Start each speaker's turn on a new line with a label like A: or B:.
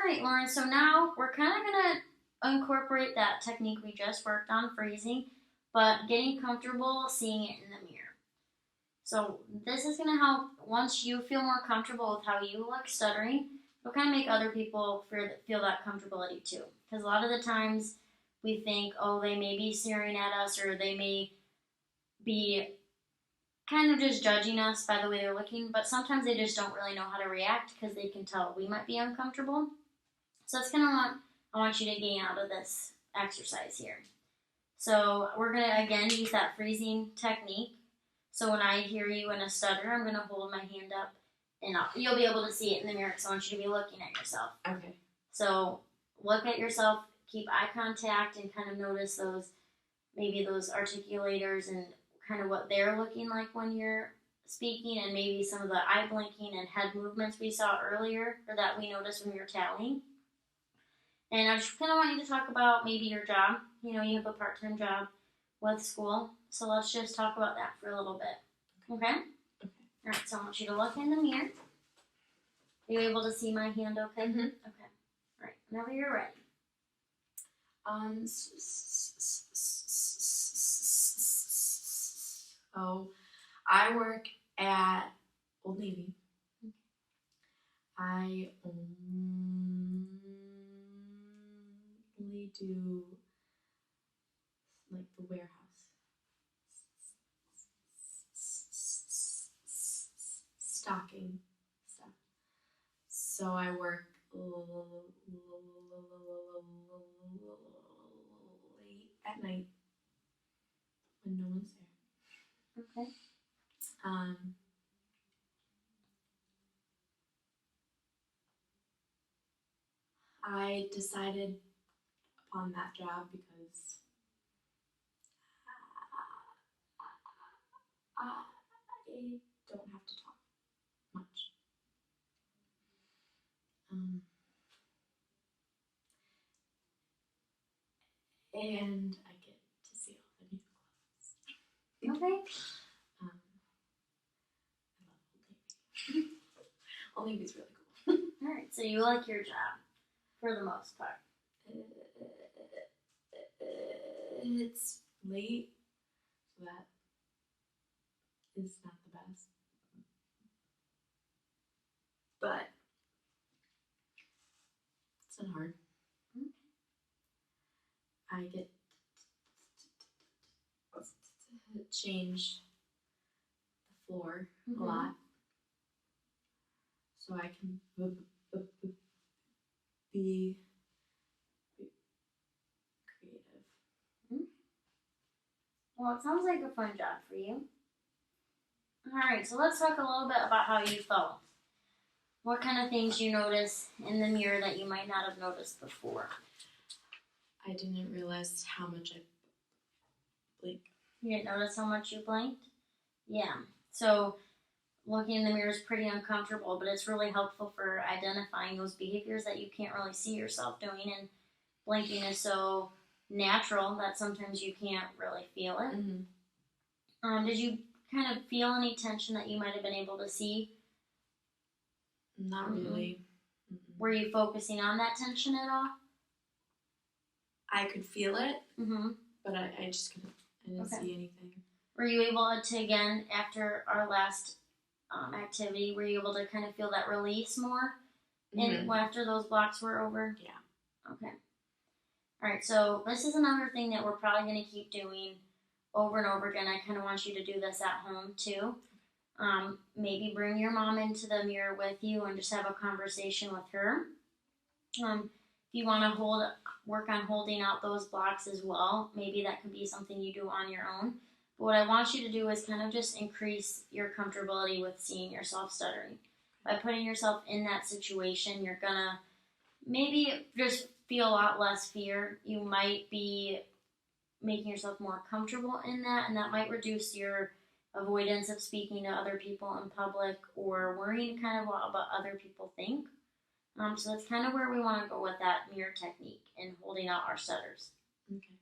A: All right, Lauren, so now we're kind of going to incorporate that technique we just worked on, freezing, but getting comfortable seeing it in the mirror. So this is going to help once you feel more comfortable with how you look stuttering. It'll kind of make other people feel that comfortability too. Because a lot of the times we think, oh, they may be staring at us or they may be kind of just judging us by the way they're looking, but sometimes they just don't really know how to react because they can tell we might be uncomfortable. So that's kind of what I want you to gain out of this exercise here. So we're going to, again, use that freezing technique. So when I hear you in a stutter, I'm going to hold my hand up, and you'll be able to see it in the mirror, so I want you to be looking at yourself.
B: Okay.
A: So look at yourself, keep eye contact, and kind of notice maybe those articulators and kind of what they're looking like when you're speaking, and maybe some of the eye blinking and head movements we saw earlier, or that we noticed when we were tallying. And I just kind of want you to talk about maybe your job. You know, you have a part-time job with school. So let's just talk about that for a little bit. Okay?
B: Okay.
A: All right, so I want you to look in the mirror. Are you able to see my hand okay?
B: Mm-hmm.
A: Okay. All right, whenever you're ready.
B: So I work at Old Navy. I only do like the warehouse stocking stuff. So I work late at night when no one's there.
A: Okay.
B: I decided upon that job because I don't have to talk much. And I get to see all the new clothes.
A: Okay.
B: I love Old Navy. Old Navy's really cool.
A: All right, so you like your job for the most part.
B: It's late, so that is not the best. But it's not hard. I get to change the floor a lot, so I can be creative.
A: Well, it sounds like a fun job for you. All right, so let's talk a little bit about how you felt. What kind of things you notice in the mirror that you might not have noticed before?
B: I didn't realize how much I blink.
A: You didn't notice how much you blinked? Yeah. So looking in the mirror is pretty uncomfortable, but it's really helpful for identifying those behaviors that you can't really see yourself doing. And blinking is so natural that sometimes you can't really feel it.
B: Mm-hmm.
A: Did you kind of feel any tension that you might have been able to see?
B: Not really.
A: Mm-hmm. Were you focusing on that tension at all?
B: I could feel it,
A: Mm-hmm.
B: but I just couldn't. I didn't see anything.
A: Were you able to, again, after our last activity, were you able to kind of feel that release more after those blocks were over?
B: Yeah.
A: Okay. All right, so this is another thing that we're probably going to keep doing over and over again. I kind of want you to do this at home too. Maybe bring your mom into the mirror with you and just have a conversation with her. If you want to work on holding out those blocks as well, maybe that could be something you do on your own. But what I want you to do is kind of just increase your comfortability with seeing yourself stuttering. By putting yourself in that situation, you're going to maybe just feel a lot less fear. You might be making yourself more comfortable in that, and that might reduce your avoidance of speaking to other people in public or worrying kind of what other people think. So that's kind of where we want to go with that mirror technique and holding out our stutters.
B: Okay.